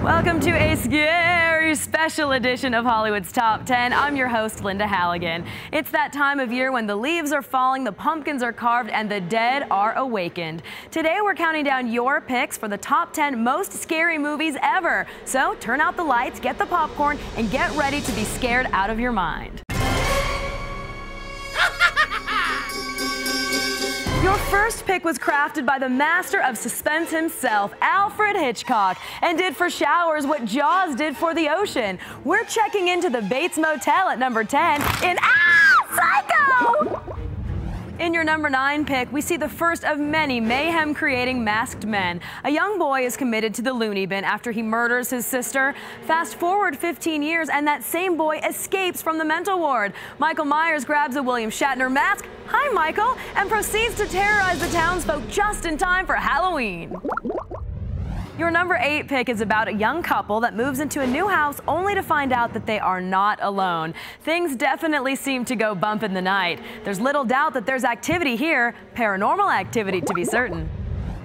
Welcome to a scary special edition of Hollywood's Top 10. I'm your host, Lynda Halligan. It's that time of year when the leaves are falling, the pumpkins are carved, and the dead are awakened. Today, we're counting down your picks for the top 10 most scary movies ever. So turn out the lights, get the popcorn, and get ready to be scared out of your mind. Your first pick was crafted by the master of suspense himself, Alfred Hitchcock, and did for showers what Jaws did for the ocean. We're checking into the Bates Motel at number 10 in Psycho! In your number 9 pick, we see the first of many mayhem-creating masked men. A young boy is committed to the loony bin after he murders his sister. Fast forward 15 years, and that same boy escapes from the mental ward. Michael Myers grabs a William Shatner mask, hi Michael, and proceeds to terrorize the townsfolk just in time for Halloween. Your number 8 pick is about a young couple that moves into a new house only to find out that they are not alone. Things definitely seem to go bump in the night. There's little doubt that there's activity here, paranormal activity to be certain.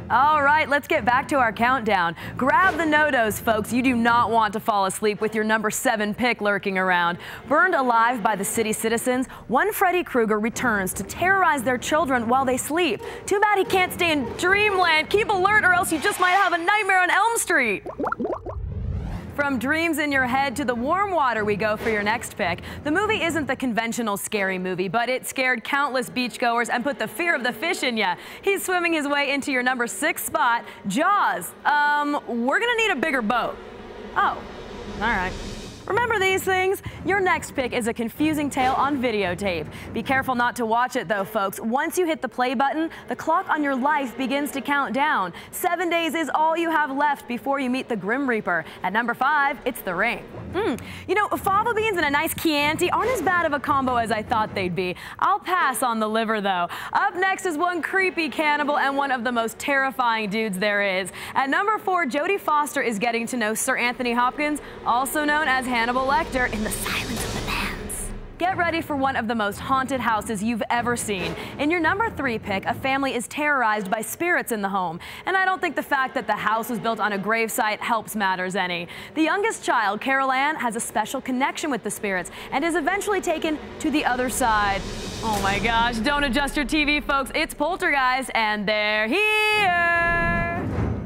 All right, let's get back to our countdown. Grab the no-dos, folks. You do not want to fall asleep with your number 7 pick lurking around. Burned alive by the city citizens, one Freddy Krueger returns to terrorize their children while they sleep. Too bad he can't stay in dreamland. Keep alert or else you just might have a nightmare on Elm Street. From dreams in your head to the warm water we go for your next pick. The movie isn't the conventional scary movie, but it scared countless beachgoers and put the fear of the fish in ya. He's swimming his way into your number 6 spot, Jaws. We're gonna need a bigger boat. Oh, all right. Remember these things? Your next pick is a confusing tale on videotape. Be careful not to watch it though, folks. Once you hit the play button, the clock on your life begins to count down. 7 days is all you have left before you meet the Grim Reaper. At number 5, it's The Ring. You know, fava beans and a nice Chianti aren't as bad of a combo as I thought they'd be. I'll pass on the liver though. Up next is one creepy cannibal and one of the most terrifying dudes there is. At number 4, Jodie Foster is getting to know Sir Anthony Hopkins, also known as Hannibal Lecter, in The Silence of the Lambs. Get ready for one of the most haunted houses you've ever seen. In your number 3 pick, a family is terrorized by spirits in the home. And I don't think the fact that the house was built on a gravesite helps matters any. The youngest child, Carol Ann, has a special connection with the spirits and is eventually taken to the other side. Oh my gosh, don't adjust your TV, folks. It's Poltergeist, and they're here.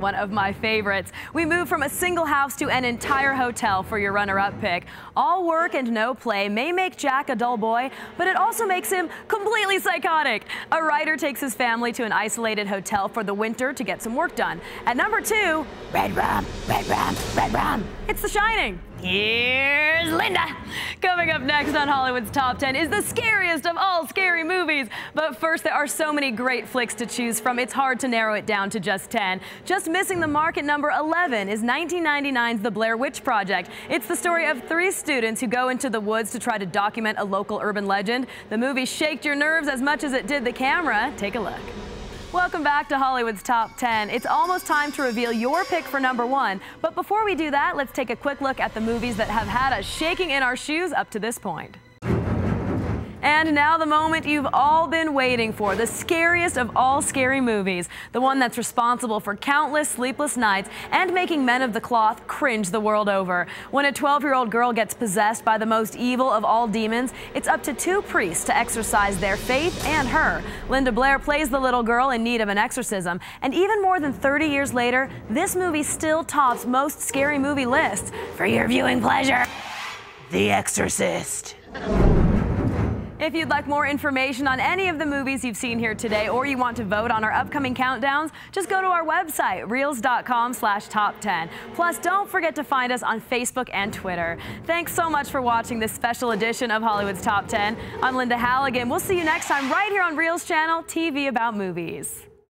One of my favorites. We move from a single house to an entire hotel for your runner-up pick. All work and no play may make Jack a dull boy, but it also makes him completely psychotic. A writer takes his family to an isolated hotel for the winter to get some work done. At number 2, red rum, red rum, red rum. It's The Shining. Here's Lynda. Coming up next on Hollywood's Top 10 is the scariest of all scary movies. But first, there are so many great flicks to choose from, it's hard to narrow it down to just 10. Just missing the mark at number 11 is 1999's The Blair Witch Project. It's the story of 3 students who go into the woods to try to document a local urban legend. The movie shaked your nerves as much as it did the camera. Take a look. Welcome back to Hollywood's Top 10. It's almost time to reveal your pick for number 1. But before we do that, let's take a quick look at the movies that have had us shaking in our shoes up to this point. And now the moment you've all been waiting for, the scariest of all scary movies, the one that's responsible for countless sleepless nights and making men of the cloth cringe the world over. When a 12-year-old girl gets possessed by the most evil of all demons, it's up to 2 priests to exorcise their faith and her. Linda Blair plays the little girl in need of an exorcism, and even more than 30 years later, this movie still tops most scary movie lists. For your viewing pleasure, The Exorcist. If you'd like more information on any of the movies you've seen here today, or you want to vote on our upcoming countdowns, just go to our website, reels.com/top10. Plus, don't forget to find us on Facebook and Twitter. Thanks so much for watching this special edition of Hollywood's Top 10. I'm Lynda Halligan. We'll see you next time right here on Reels Channel, TV about movies.